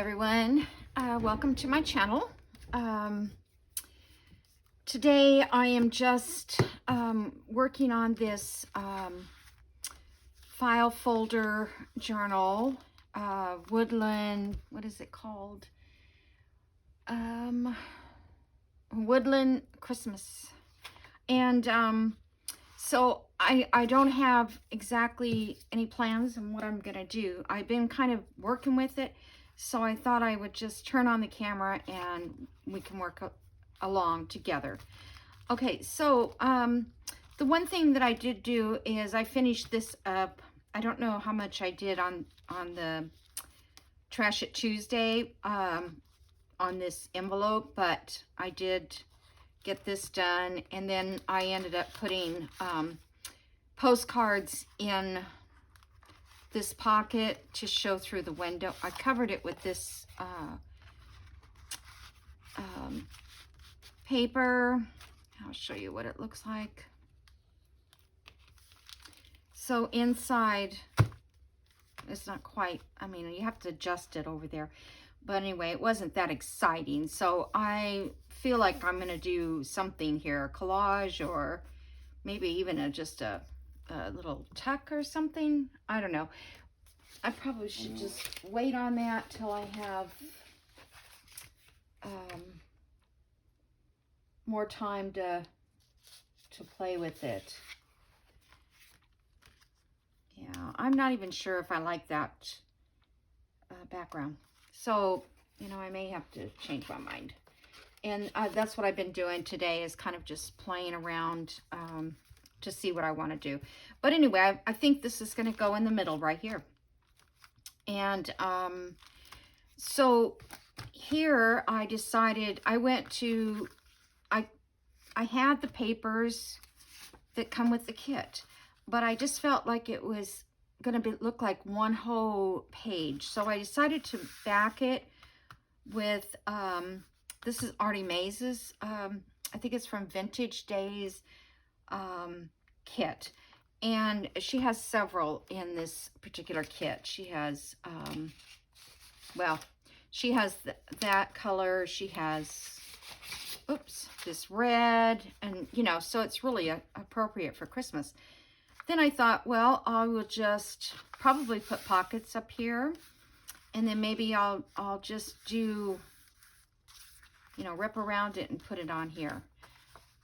everyone, welcome to my channel. Today I am just working on this file folder journal, Woodland, what is it called? Woodland Christmas. And so I don't have exactly any plans on what I'm gonna do. I've been kind of working with it, so I thought I would just turn on the camera and we can work along together. Okay, so the one thing that I did do is I finished this up. I don't know how much I did on the Trash It Tuesday on this envelope, but I did get this done, and then I ended up putting postcards in this pocket to show through the window. I covered it with this paper. I'll show you what it looks like. So inside, it's not quite, I mean, you have to adjust it over there. But anyway, it wasn't that exciting. So I feel like I'm going to do something here, a collage, or maybe even just a little tuck or something. I don't know. I probably should just wait on that till I have more time to play with it. Yeah, I'm not even sure if I like that background. So, you know, I may have to change my mind. And that's what I've been doing today, is kind of just playing around to see what I want to do. But anyway, I think this is going to go in the middle right here. And so here I decided, I went to, I had the papers that come with the kit, but I just felt like it was going to look like one whole page. So I decided to back it with, this is Artie Maze's, I think it's from Vintage Days kit. And she has several in this particular kit. She has, well, she has that color. She has, oops, this red, and, you know, so it's really appropriate for Christmas. Then I thought, well, I will just probably put pockets up here, and then maybe I'll just do, you know, wrap around it and put it on here.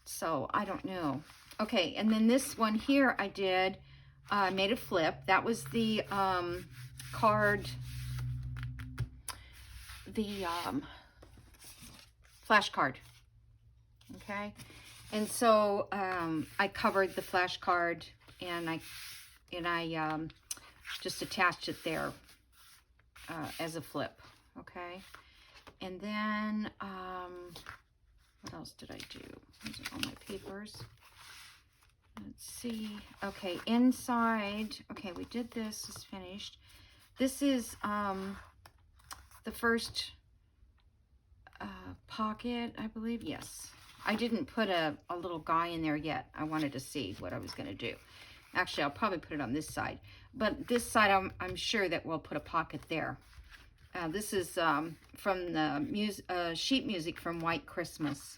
So I don't know. Okay, and then this one here I did, made a flip. That was the card, the flash card. Okay, and so I covered the flash card, and I just attached it there as a flip. Okay, and then what else did I do? These are all my papers. Let's see. Okay, inside. Okay, we did this. It's finished. This is the first pocket, I believe. Yes. I didn't put a little guy in there yet. I wanted to see what I was going to do. Actually, I'll probably put it on this side. But this side, I'm sure that we'll put a pocket there. This is from the sheet music from White Christmas.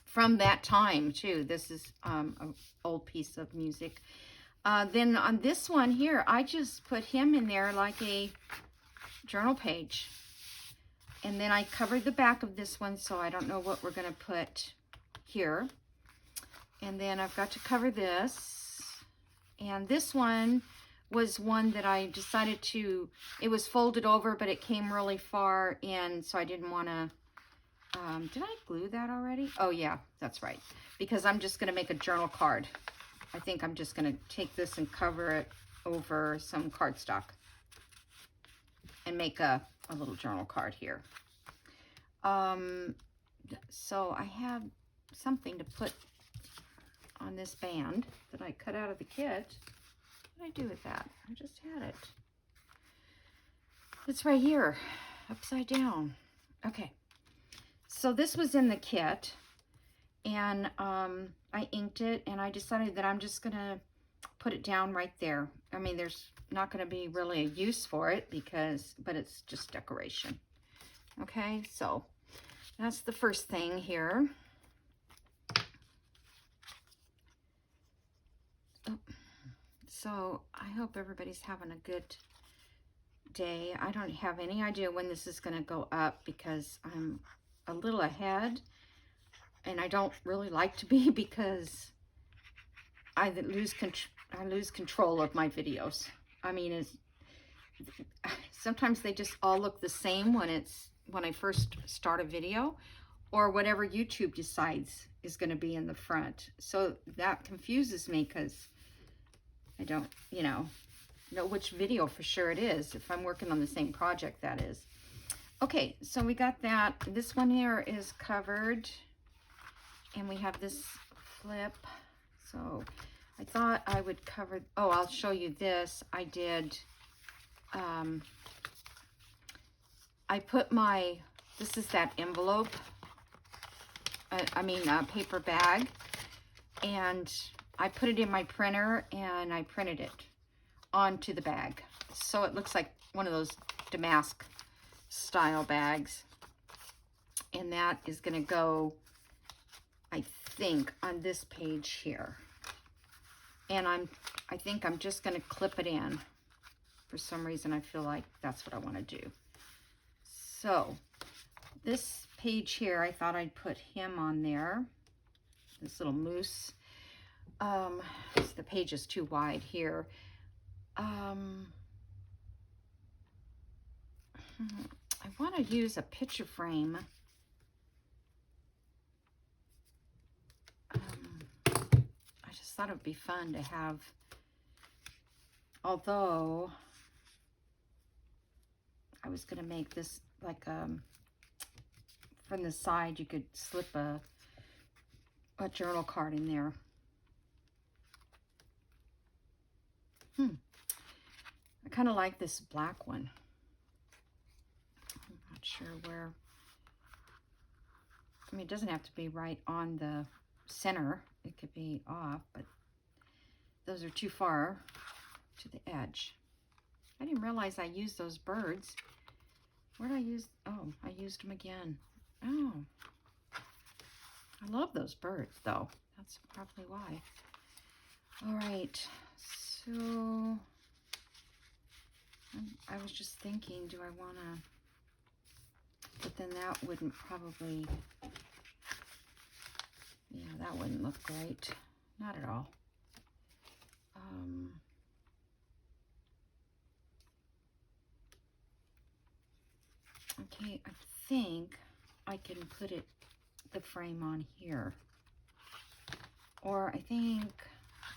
From that time, too. This is an old piece of music. Then on this one here, I just put him in there like a journal page. And then I covered the back of this one, so I don't know what we're going to put here. And then I've got to cover this. And this one was one that I decided to, it was folded over, but it came really far in, so I didn't want to, did I glue that already? Oh yeah, that's right. Because I'm just going to make a journal card. I think I'm just going to take this and cover it over some cardstock and make a little journal card here. So I have something to put on this band that I cut out of the kit. What did I do with that? I just had it. It's right here, upside down. Okay. So this was in the kit, and I inked it, and I decided that I'm just gonna put it down right there. I mean, there's not going to be really a use for it but it's just decoration. Okay, so that's the first thing here. Oh. So I hope everybody's having a good day. I don't have any idea when this is going to go up because I'm a little ahead, and I don't really like to be because I lose control of my videos. I mean, sometimes they just all look the same when I first start a video, or whatever YouTube decides is going to be in the front. So that confuses me because I don't, know which video for sure it is, if I'm working on the same project, that is. Okay, so we got that. This one here is covered, and we have this flip. So I thought I would cover, oh, I'll show you this. I did, I put this is that envelope, paper bag, and I put it in my printer, and I printed it onto the bag. So it looks like one of those damask style bags. And that is going to go, I think, on this page here. And I think I'm just going to clip it in. For some reason, I feel like that's what I want to do. So this page here, I thought I'd put him on there. This little moose. The page is too wide here. I want to use a picture frame. I just thought it would be fun to have, although I was going to make this like from the side you could slip a journal card in there. I kind of like this black one. I'm not sure where. I mean, it doesn't have to be right on the center. It could be off, but those are too far to the edge. I didn't realize I used those birds. Where did I use? Oh, I used them again. Oh, I love those birds, though. That's probably why. All right, so I was just thinking, do I want to, but then that wouldn't probably, yeah, that wouldn't look great. Not at all. Okay, I think I can put the frame on here. Or I think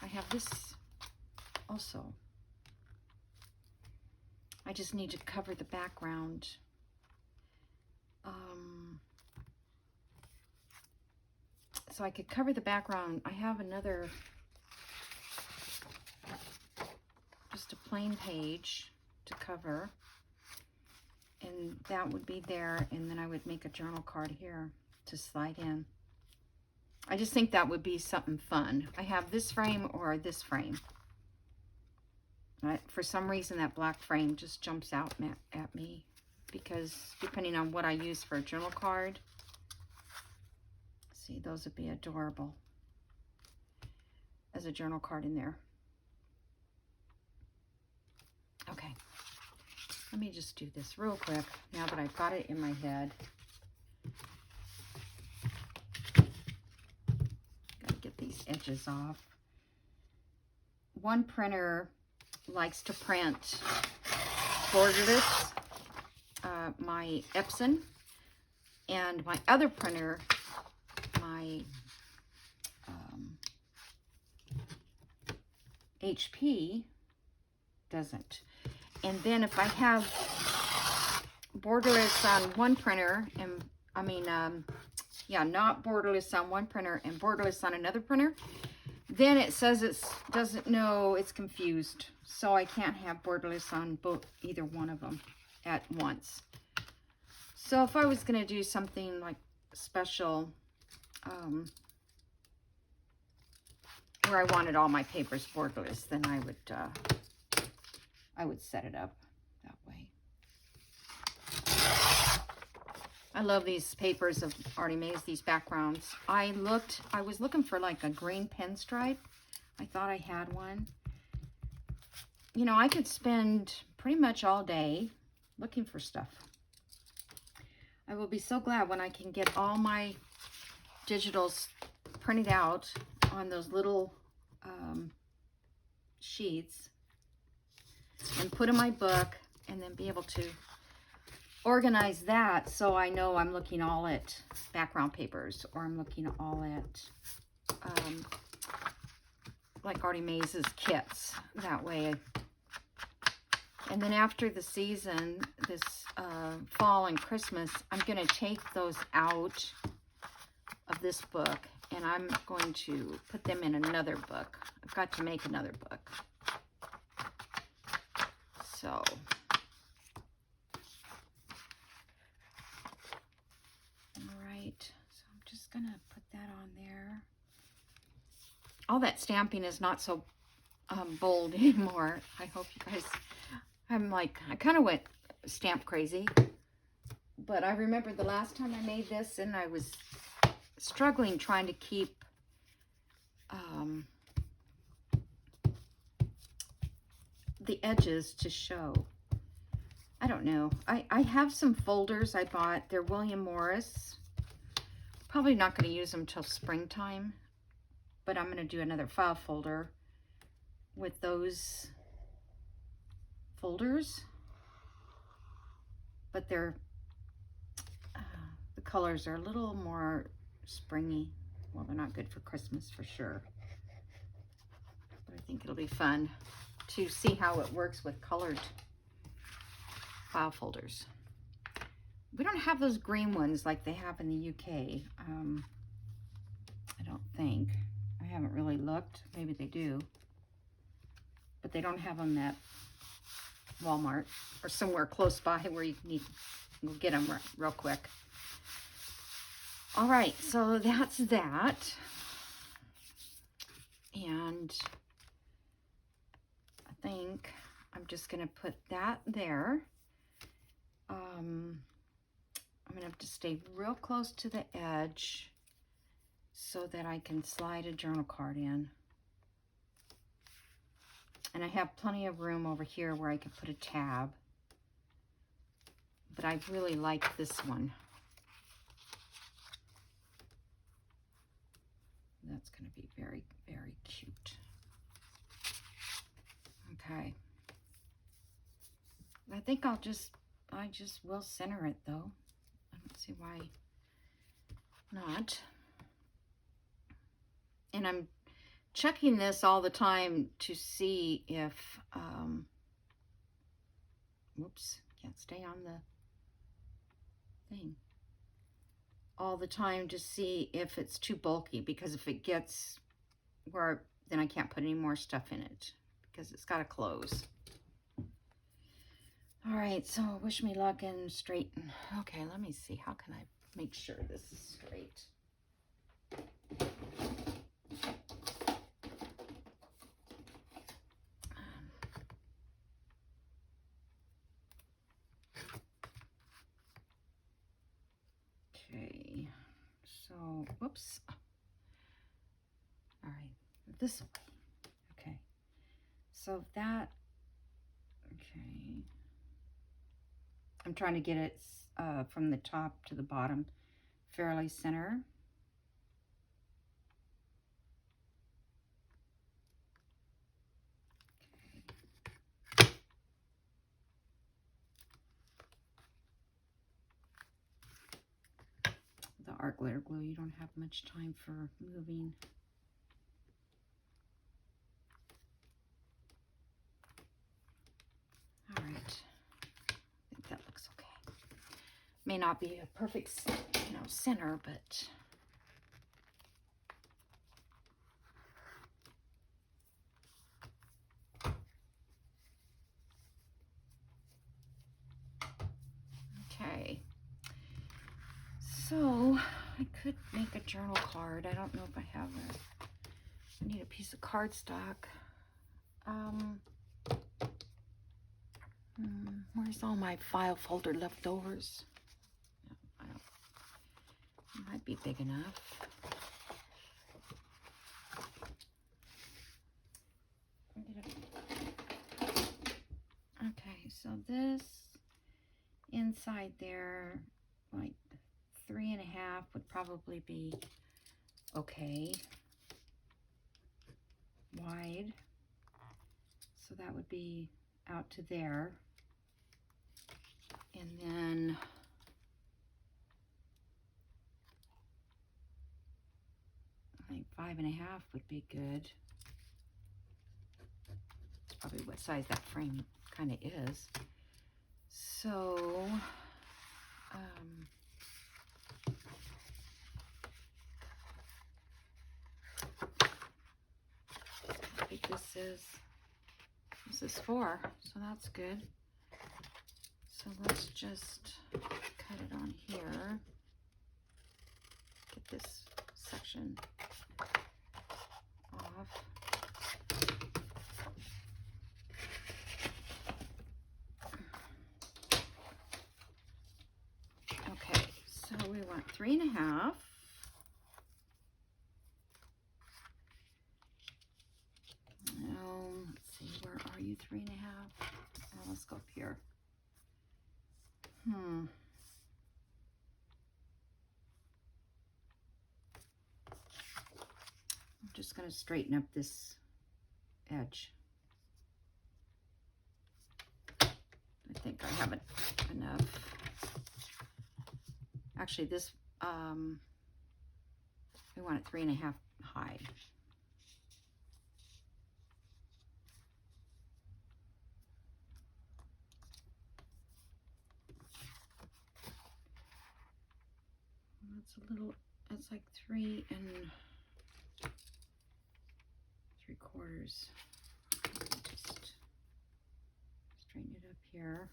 I have this also. I just need to cover the background. So I could cover the background. I have another, just a plain page to cover. And that would be there. And then I would make a journal card here to slide in. I just think that would be something fun. I have this frame or this frame. For some reason, that black frame just jumps out at me because depending on what I use for a journal card, see, those would be adorable as a journal card in there. Okay, let me just do this real quick now that I've got it in my head. Gotta get these edges off. One printer likes to print borderless, my Epson, and my other printer, my HP, doesn't. And then if I have borderless on one printer, and not borderless on one printer and borderless on another printer, then it says it doesn't know, it's confused. So I can't have borderless on either one of them at once. So if I was going to do something like special, where I wanted all my papers borderless, then I would I would set it up that way. I love these papers of Artie Mae's, these backgrounds. I was looking for like a green pinstripe. I thought I had one. You know, I could spend pretty much all day looking for stuff. I will be so glad when I can get all my digitals printed out on those little sheets and put in my book, and then be able to organize that so I know I'm looking all at background papers, or I'm looking all at like Artie Mae's kits that way. And then after the season, this fall and Christmas, I'm going to take those out of this book, and I'm going to put them in another book. I've got to make another book. So, all right. So I'm just going to put that on there. All that stamping is not so bold anymore. I hope you guys... I kind of went stamp crazy, but I remember the last time I made this, and I was struggling trying to keep the edges to show. I don't know. I have some folders I bought. They're William Morris. Probably not going to use them till springtime, but I'm going to do another file folder with those folders, but they're the colors are a little more springy. Well, they're not good for Christmas for sure, but I think it'll be fun to see how it works with colored file folders. We don't have those green ones like they have in the UK. I don't think. I haven't really looked. Maybe they do, but they don't have them at Walmart or somewhere close by where you can go get them real quick. All right, so that's that. And I think I'm just going to put that there. I'm going to have to stay real close to the edge so that I can slide a journal card in. And I have plenty of room over here where I could put a tab. But I really like this one. That's going to be very, very cute. Okay. I think I just will center it though. I don't see why not. And I'm checking this all the time to see if, whoops, can't stay on the thing. All the time to see if it's too bulky, because if it gets where, then I can't put any more stuff in it because it's got to close. All right, so wish me luck and straighten. Okay, let me see. How can I make sure this is straight? Okay, so, whoops. All right, this way. Okay, so that, okay. I'm trying to get it from the top to the bottom fairly center. Okay. The art glitter glue, you don't have much time for moving. All right. I think that looks okay. May not be a perfect, center, but okay. So I could make a journal card. I don't know if I have I need a piece of cardstock. Where's all my file folder leftovers? No, I don't. It might be big enough. Okay, so this inside there, like 3.5 would probably be okay. Wide. So that would be out to there. And then I think 5.5 would be good. That's probably what size that frame kind of is. So, I think this is 4, so that's good. So let's just cut it on here. Get this section off. Okay, so we want 3.5. Let's see, where are you? 3.5. Oh, let's go up here. I'm just going to straighten up this edge. I think I have enough. Actually, this, we want it 3.5 high. That's a little, it's like 3 3/4. Just straighten it up here.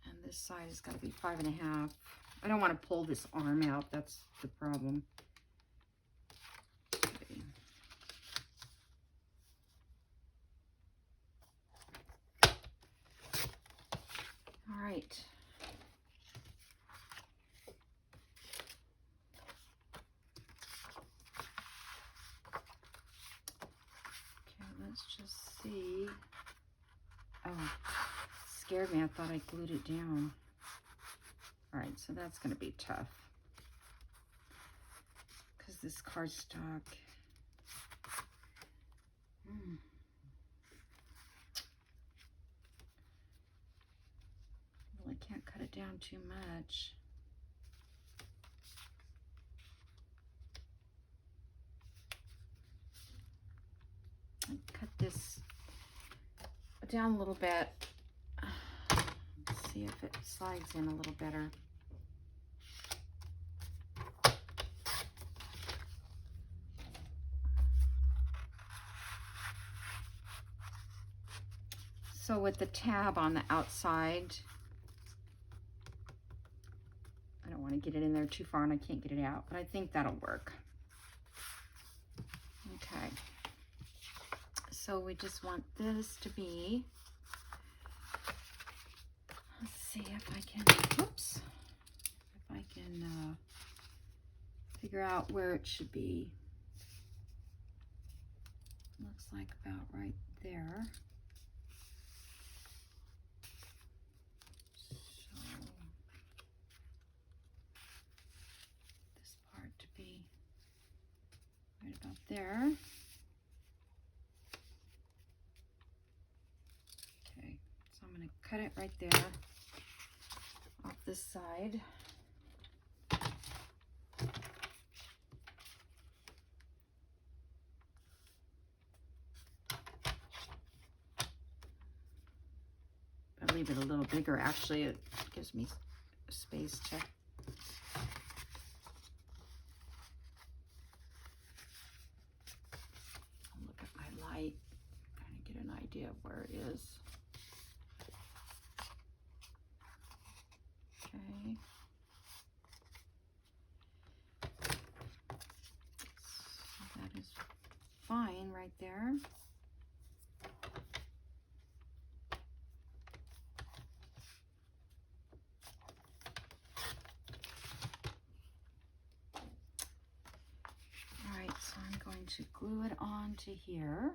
And this side is going to be 5.5. I don't want to pull this arm out. That's the problem. Okay. All right. Okay, let's just see. Oh, scared me. I thought I glued it down. All right, so that's going to be tough because this cardstock. Well, I can't cut it down too much. I cut this down a little bit. Let's see if it slides in a little better. So with the tab on the outside, I don't want to get it in there too far and I can't get it out, but I think that'll work. Okay. So we just want this to be, let's see if I can, oops, if I can figure out where it should be. Looks like about right there. So this part to be right about there. Okay, so I'm going to cut it right there off this side. I'll leave it a little bigger. Actually, it gives me space to look at my light, kind of get an idea of where it is. Okay. So that is fine right there. to glue it onto here.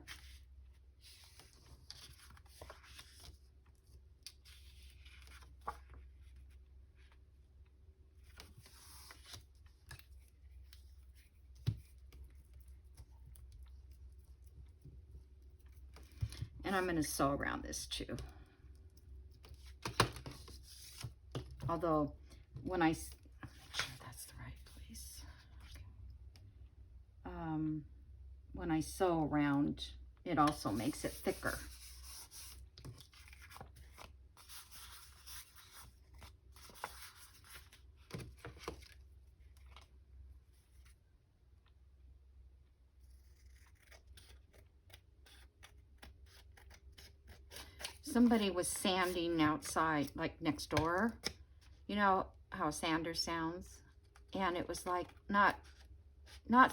And I'm going to sew around this too. Although when I, I'm not sure that's the right place. Okay. When I sew around, it also makes it thicker. Somebody was sanding outside, like next door. You know how a sander sounds? And it was like not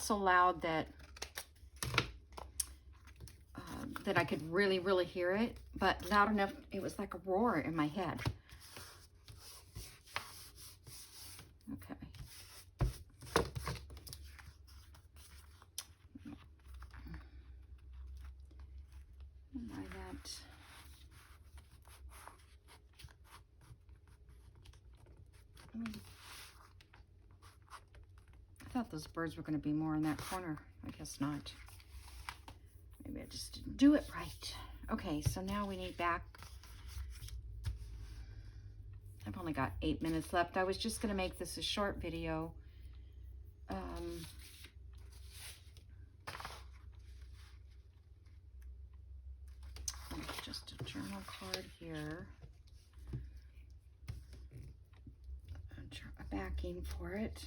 so loud that that I could really, really hear it, but loud enough, it was like a roar in my head. Okay. By that. I thought those birds were going to be more in that corner. I guess not. Maybe I just didn't do it right. Okay, so now we need back. I've only got 8 minutes left. I was just going to make this a short video. Just a journal card here. A backing for it.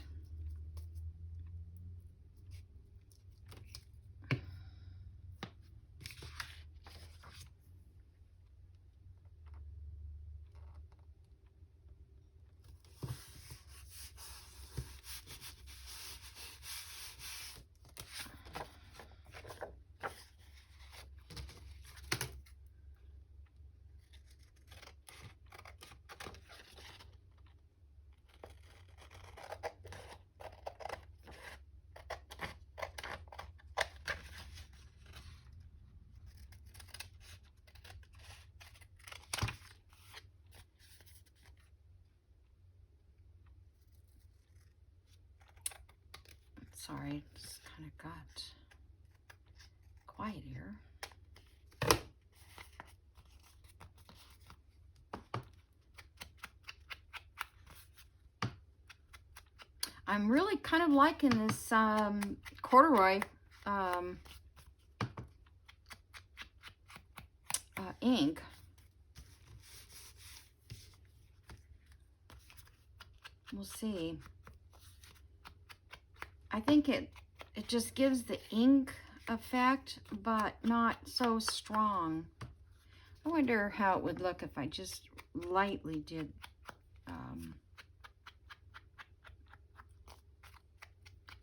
Sorry, just kind of got quiet here. I'm really kind of liking this corduroy ink. We'll see. I think it just gives the ink effect, but not so strong. I wonder how it would look if I just lightly did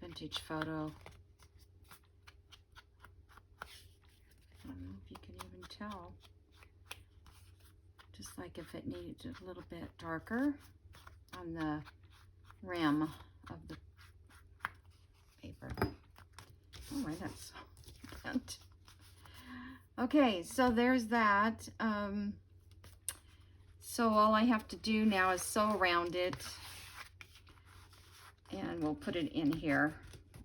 vintage photo. I don't know if you can even tell. Just like if it needed a little bit darker on the rim of the paper. Oh my, that's so bent. Okay, so there's that. So all I have to do now is sew around it, and we'll put it in here.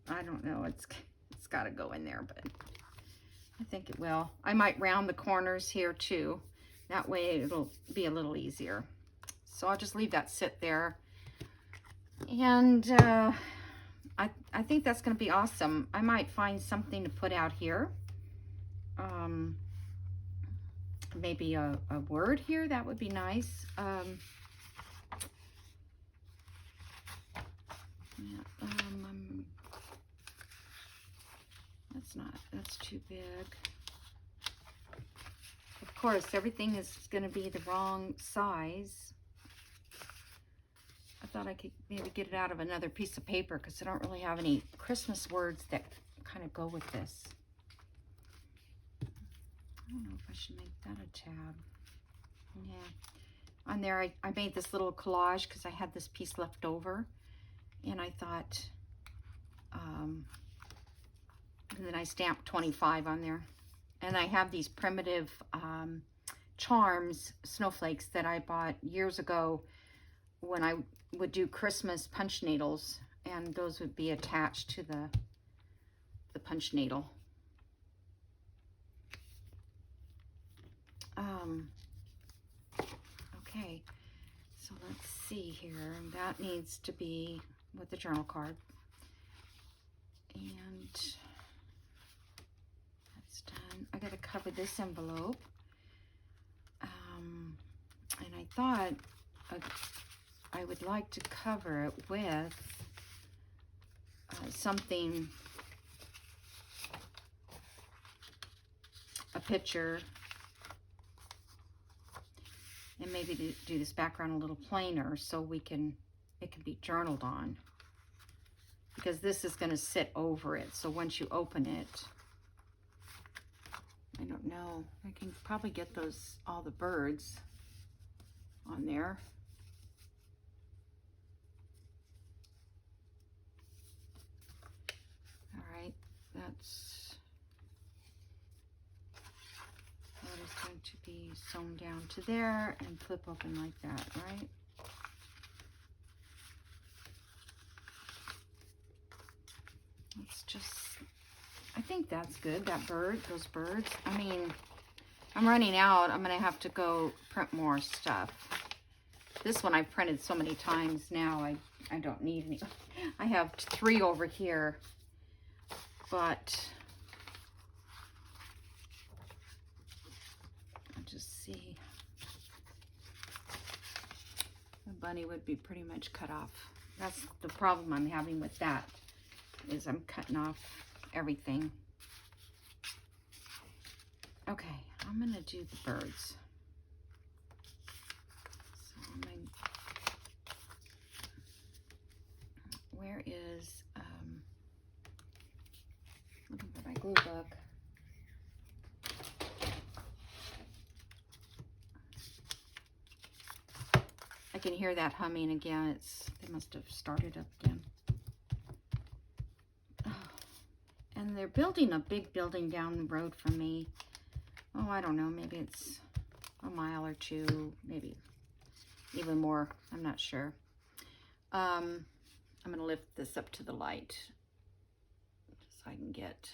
I don't know, it's got to go in there, but I think it will. I might round the corners here too. That way it'll be a little easier. So I'll just leave that sit there. And I think that's going to be awesome. I might find something to put out here. Maybe a word here, that would be nice. That's too big. Of course, everything is going to be the wrong size. I thought I could maybe get it out of another piece of paper because I don't really have any Christmas words that kind of go with this. I don't know if I should make that a tab. Yeah. On there, I made this little collage because I had this piece left over. And I thought And then I stamped 25 on there. And I have these primitive charms, snowflakes, that I bought years ago when I would do Christmas punch needles. And those would be attached to the punch needle. Okay, so let's see here. That needs to be with the journal card. And that's done. I got to cover this envelope. And I thought I would like to cover it with something, a picture, and maybe do this background a little plainer so it can be journaled on, because this is going to sit over it. So once you open it, I don't know, I can probably get all the birds on there. All right, that is going to be sewn down to there and flip open like that, right? Let's just, I think that's good, those birds. I mean, I'm running out. I'm going to have to go print more stuff. This one I've printed so many times now, I don't need any. I have 3 over here, but I'll just see. The bunny would be pretty much cut off. That's the problem I'm having with that, is I'm cutting off everything. Okay, I'm going to do the birds. So I'm going to, where is, looking for my glue book. I can hear that humming again. They must have started up again. Oh, and they're building a big building down the road from me. Oh, I don't know, maybe it's a mile or 2, maybe even more, I'm not sure. I'm going to lift this up to the light so I can get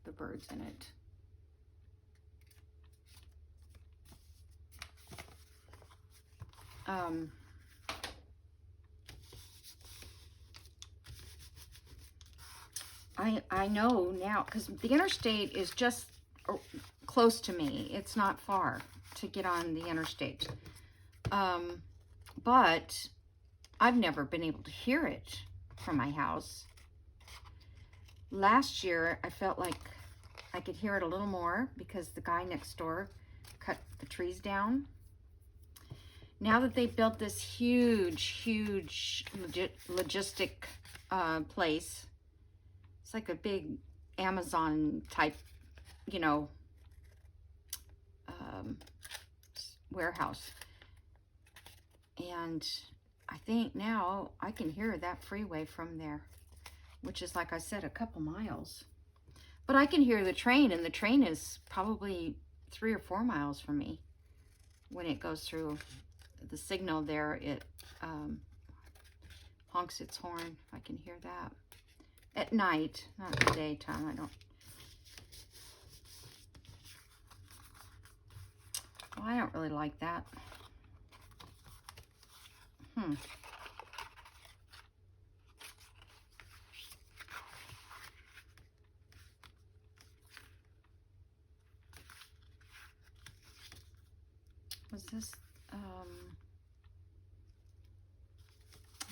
the birds in it. I know now, because the interstate is just close to me. It's not far to get on the interstate. But I've never been able to hear it from my house. Last year, I felt like I could hear it a little more because the guy next door cut the trees down. Now that they built this huge logistic place, it's like a big Amazon type, you know, warehouse. And I think now I can hear that freeway from there, which is, like I said, a couple miles. But I can hear the train, and the train is probably 3 or 4 miles from me. When it goes through the signal there, it honks its horn. I can hear that. At night, not the daytime. I don't really like that. Was this, I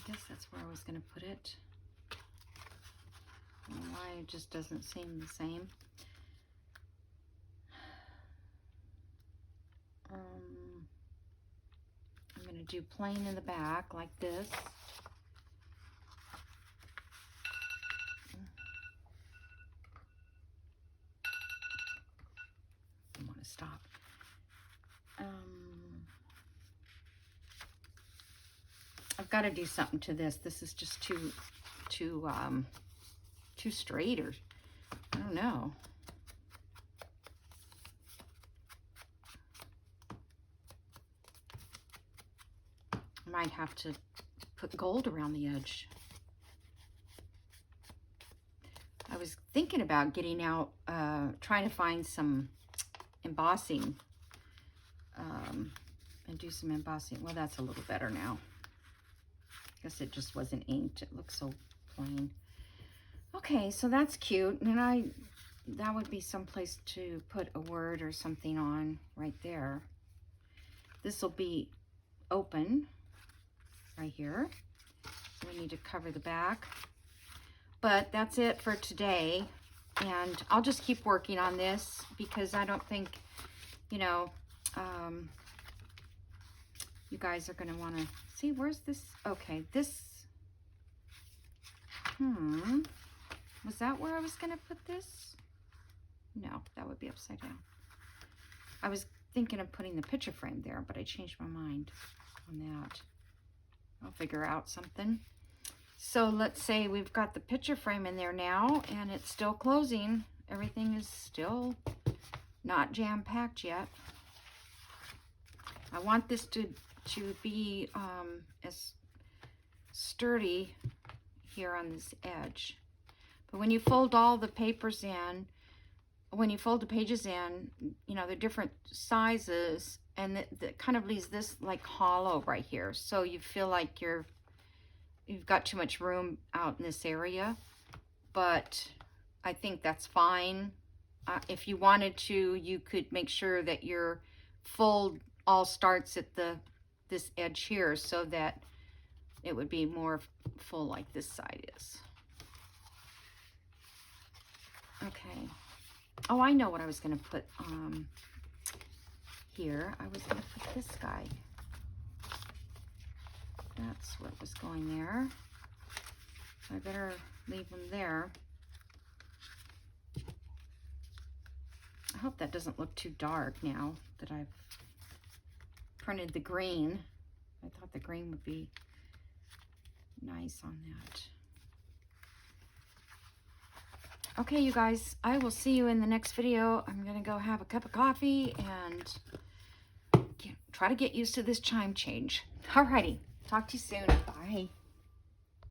guess that's where I was going to put it. I don't know why it just doesn't seem the same. I'm going to do plain in the back like this. I want to stop. I've got to do something to this. This is just too too straight, or I don't know. I might have to put gold around the edge. I was thinking about getting out, trying to find some embossing, and do some embossing. Well, that's a little better now. I guess it just wasn't inked. It looks so plain. Okay, so that's cute. And that would be someplace to put a word or something on right there. This will be open right here. So we need to cover the back. But that's it for today. And I'll just keep working on this because I don't think, you know, you guys are going to want to see, where's this? Okay, this, was that where I was going to put this? No, that would be upside down. I was thinking of putting the picture frame there, but I changed my mind on that. I'll figure out something. So let's say we've got the picture frame in there now, and it's still closing. Everything is still not jam-packed yet. I want this to be as sturdy here on this edge. But when you fold all the papers in, when you fold the pages in, you know, they're different sizes, and that kind of leaves this like hollow right here. So you feel like you've got too much room out in this area, but I think that's fine. If you wanted to, you could make sure that your fold all starts at this edge here, so that it would be more full like this side is. Okay. Oh, I know what I was going to put here. I was going to put this guy. That's what was going there. So I better leave them there. I hope that doesn't look too dark now that I've printed the green. I thought the green would be nice on that. Okay, you guys, I will see you in the next video. I'm going to go have a cup of coffee and try to get used to this chime change. Alrighty, talk to you soon. Bye.